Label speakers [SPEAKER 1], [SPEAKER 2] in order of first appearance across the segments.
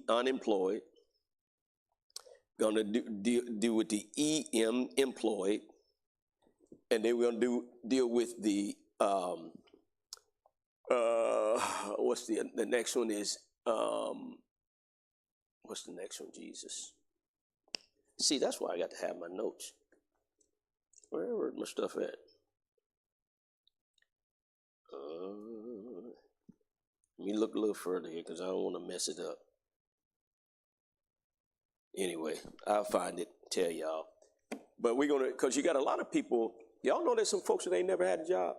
[SPEAKER 1] unemployed. Going to deal with the employed, and then we're going to deal with the what's the next one is what's the next one? Jesus. See, that's why I got to have my notes. Where's my stuff at? Let me look a little further here because I don't want to mess it up. Anyway, I'll find it, tell y'all. But we're going to, because you got a lot of people, y'all know there's some folks that ain't never had a job.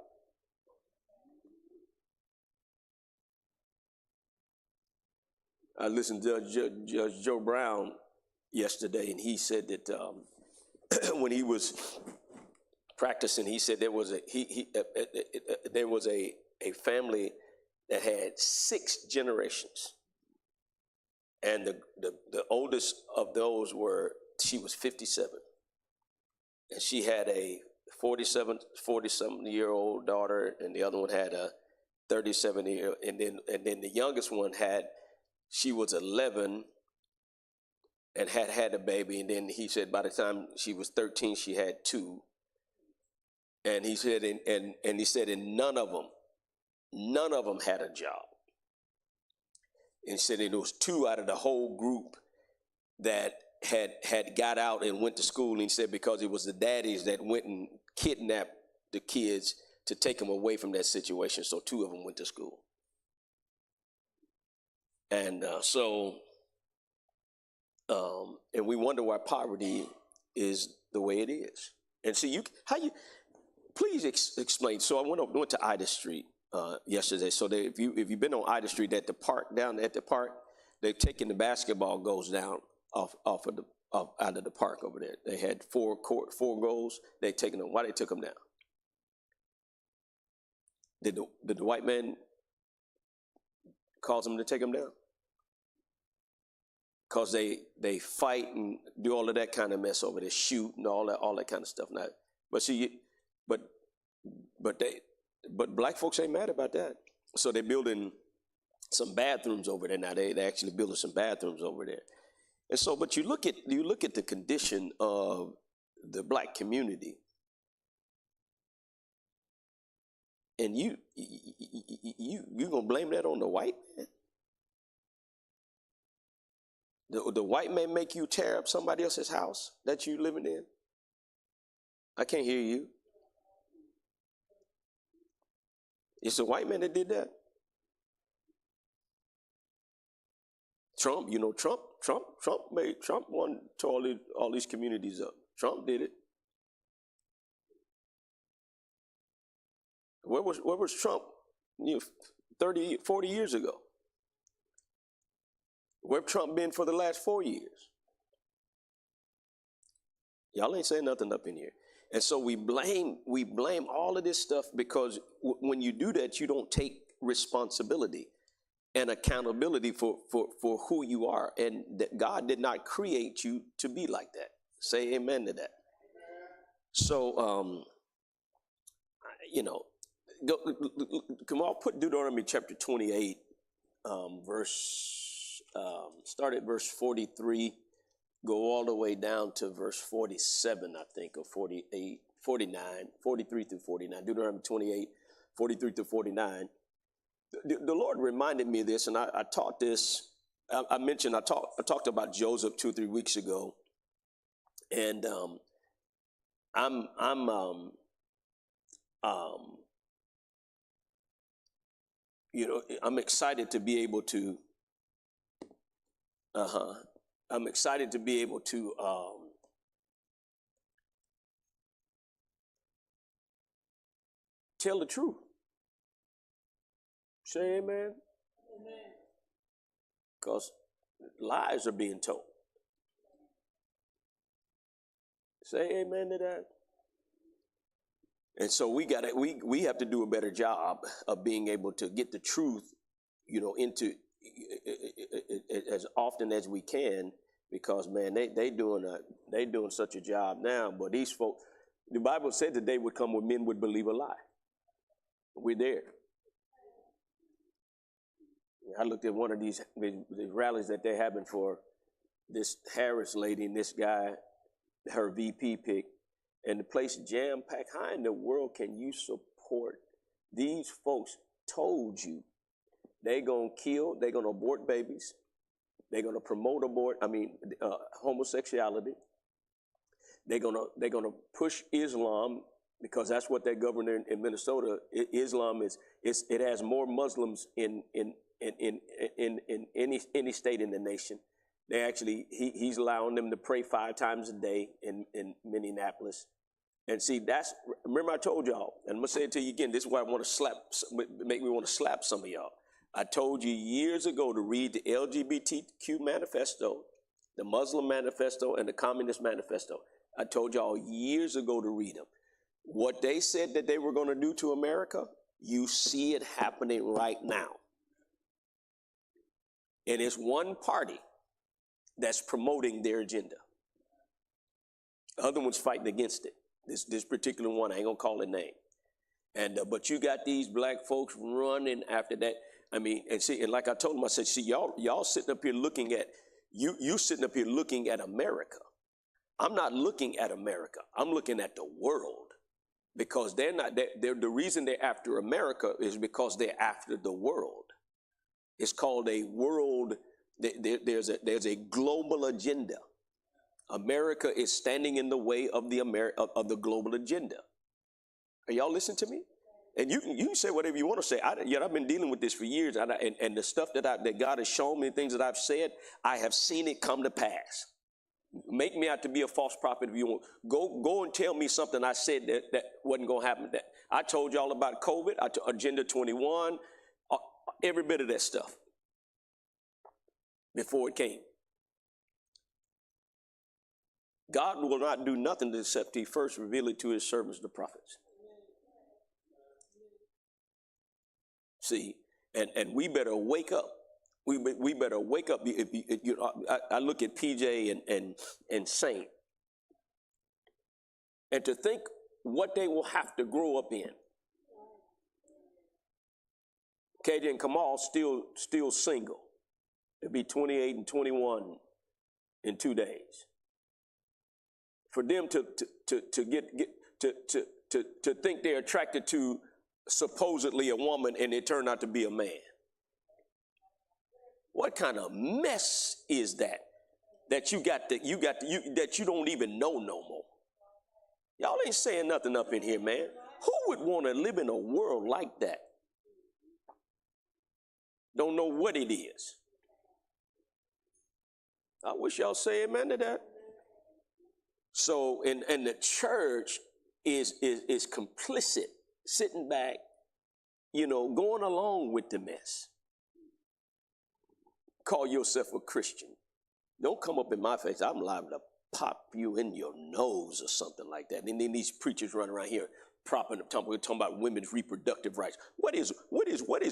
[SPEAKER 1] I listened to Judge Joe Brown yesterday, and he said that when he was practicing, he said there was a family that had 6 generations, and the oldest of those she was 57, and she had a 40-something-year-old daughter, and the other one had a 37-year, and then the youngest one she was 11 and had a baby, and then he said by the time she was 13, she had 2. And he said, and he said, and none of them had a job. And he said there was 2 out of the whole group that had got out and went to school. And he said because it was the daddies that went and kidnapped the kids to take them away from that situation. So 2 of them went to school. And and we wonder why poverty is the way it is. And so please explain. So I went to Ida Street yesterday. So if you've been on Ida Street at the park, down at the park, they've taken the basketball goals down out of the park over there. They had 4 goals. They taken them. Why they took them down? Did the white man cause them to take them down? Because they fight and do all of that kind of mess over there, shoot and all that kind of stuff. Now, but black folks ain't mad about that. So they're building some bathrooms over there now. They actually building some bathrooms over there. And so, but you look at the condition of the black community, and you gonna blame that on the white man? The white man make you tear up somebody else's house that you living in? I can't hear you. It's the white man that did that. Trump wanted to tear all these communities up. Trump did it. Where was Trump 30, 40 years ago? Where Trump been for the last 4 years? Y'all ain't saying nothing up in here. And so we blame all of this stuff because when you do that, you don't take responsibility and accountability for who you are. And that God did not create you to be like that. Say amen to that. So, come on, put Deuteronomy chapter 28, start at verse 43, go all the way down to verse 47, I think, or 48, 49, 43 through 49, Deuteronomy 28, 43 through 49. The Lord reminded me of this, and I taught this. I talked about Joseph 2 or 3 weeks ago, and I'm excited to be able to. I'm excited to be able to tell the truth. Say amen. Because lies are being told. Say amen to that. And so we have to do a better job of being able to get the truth, into as often as we can, because man, they doing such a job now. But these folks, the Bible said the day would come when men would believe a lie. We're there. I looked at one of these rallies that they're having for this Harris lady and this guy, her VP pick, and the place jam-packed. How in the world can you support these folks? Told you they're going to kill, they're going to abort babies, they're going to promote homosexuality. They're going to push Islam, because that's what they're governing in Minnesota. Islam it has more Muslims in any state in the nation. They actually, he's allowing them to pray 5 times a day in Minneapolis. And see, remember I told y'all, and I'm going to say it to you again, this is why I want to make me want to slap some of y'all. I told you years ago to read the LGBTQ manifesto, the Muslim manifesto, and the Communist manifesto. I told y'all years ago to read them. What they said that they were going to do to America, you see it happening right now. And it's one party that's promoting their agenda. The other one's fighting against it. This particular one, I ain't gonna call it name. And but you got these black folks running after that. I mean, and like I told them, I said, see, y'all sitting up here looking at you sitting up here looking at America. I'm not looking at America. I'm looking at the world, because they're the reason they're after America is because they're after the world. It's called a world. There's a global agenda. America is standing in the way of the global agenda. Are y'all listening to me? And you can say whatever you want to say. I've been dealing with this for years, and the stuff that God has shown me, things that I've said, I have seen it come to pass. Make me out to be a false prophet if you want. Go and tell me something I said that wasn't going to happen. That I told y'all about COVID, Agenda 21, every bit of that stuff before it came. God will not do nothing except he first reveal it to his servants, the prophets. See, and we better wake up. We better wake up. I look at PJ and Saint, and to think what they will have to grow up in. KJ and Kamal still single. They'll be 28 and 21 in 2 days. For them to think they're attracted to supposedly a woman and it turned out to be a man. What kind of mess is that? That you don't even know no more. Y'all ain't saying nothing up in here, man. Who would want to live in a world like that? Don't know what it is. I wish y'all say amen to that. So, and the church is complicit, sitting back, going along with the mess. Call yourself a Christian. Don't come up in my face. I'm liable to pop you in your nose or something like that. And then these preachers run around here propping up, talking about women's reproductive rights. What is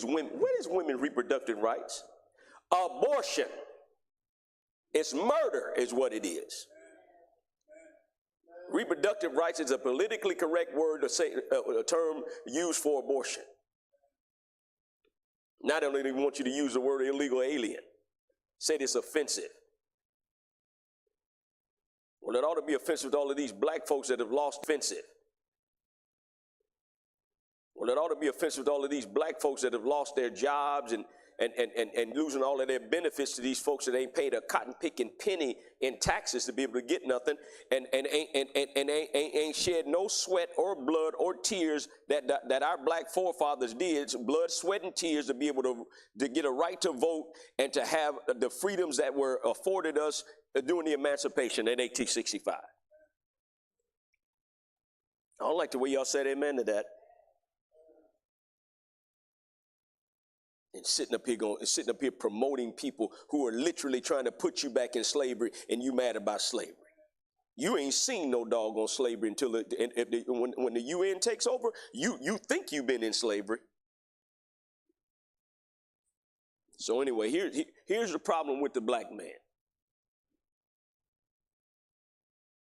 [SPEAKER 1] women's reproductive rights? Abortion. It's murder is what it is. Reproductive rights is a politically correct word to say a term used for abortion. Now they don't even want you to use the word illegal alien. Said it's offensive. Well, it ought to be offensive to all of these black folks that have lost offensive. Well, it ought to be offensive to all of these black folks that have lost their jobs and losing all of their benefits to these folks that ain't paid a cotton picking penny in taxes to be able to get nothing and ain't shed no sweat or blood or tears that our black forefathers did. It's blood, sweat, and tears to be able to get a right to vote and to have the freedoms that were afforded us during the emancipation in 1865. I don't like the way y'all said amen to that. And sitting up here promoting people who are literally trying to put you back in slavery, and you mad about slavery. You ain't seen no doggone slavery until when the UN takes over. You think you've been in slavery. So anyway, here's the problem with the black man.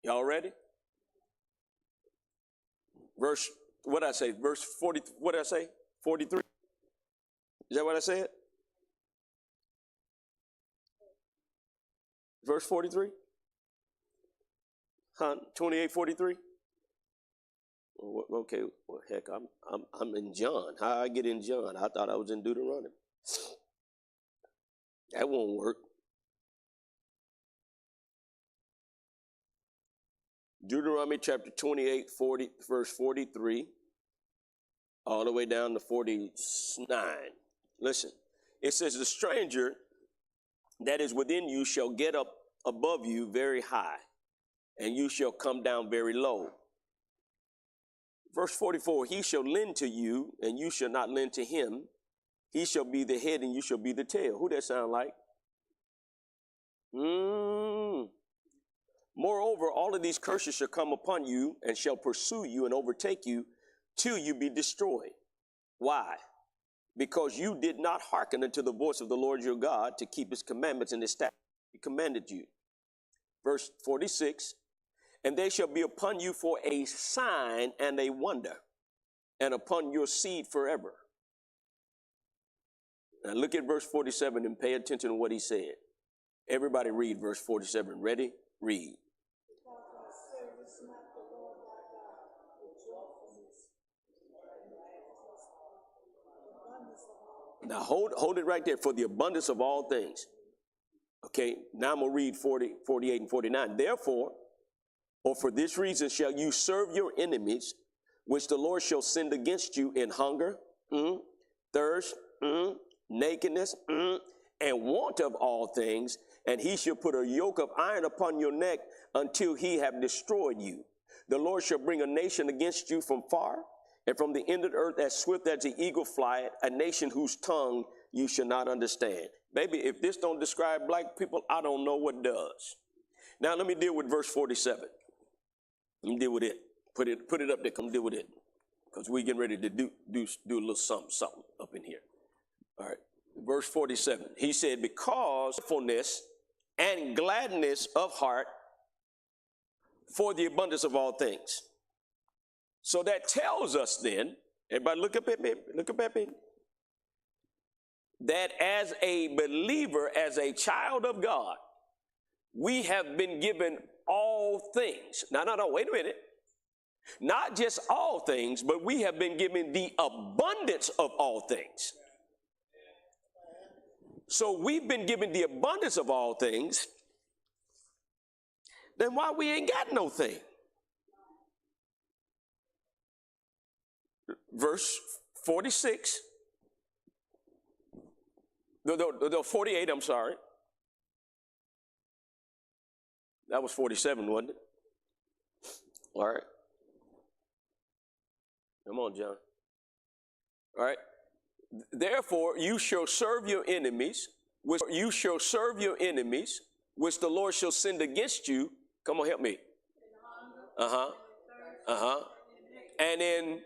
[SPEAKER 1] Y'all ready? Verse 40. What did I say? 43. Is that what I said? Verse 43? Huh? 28:43? Okay, well, heck, I'm in John. How I get in John? I thought I was in Deuteronomy. That won't work. Deuteronomy chapter 28, verse 43, all the way down to 49. Listen, it says, the stranger that is within you shall get up above you very high, and you shall come down very low. Verse 44, he shall lend to you, and you shall not lend to him. He shall be the head, and you shall be the tail. Who that sound like? Moreover, all of these curses shall come upon you, and shall pursue you and overtake you, till you be destroyed. Why? Because you did not hearken unto the voice of the Lord your God to keep his commandments and his statutes he commanded you. Verse 46, and they shall be upon you for a sign and a wonder, and upon your seed forever. Now look at verse 47 and pay attention to what he said. Everybody read verse 47. Ready? Read. Now hold it right there. For the abundance of all things. Okay, now I'm going to read 40, 48, and 49. Therefore, or for this reason shall you serve your enemies, which the Lord shall send against you in hunger, thirst, nakedness, and want of all things. And he shall put a yoke of iron upon your neck until he have destroyed you. The Lord shall bring a nation against you from far, and from the end of the earth as swift as the eagle flieth, a nation whose tongue you shall not understand. Baby, if this don't describe black people, I don't know what does. Now let me deal with verse 47. Let me deal with it. Put it up there. Come deal with it. Because we're getting ready to do a little something up in here. All right. Verse 47. He said, because fullness and gladness of heart for the abundance of all things. So that tells us then, everybody look up at me, that as a believer, as a child of God, we have been given all things. No, wait a minute. Not just all things, but we have been given the abundance of all things. So we've been given the abundance of all things. Then why we ain't got no thing? Verse 46. The 48, I'm sorry. That was 47, wasn't it? All right. Come on, John. All right. Therefore, you shall serve your enemies, which the Lord shall send against you. Come on, help me. And in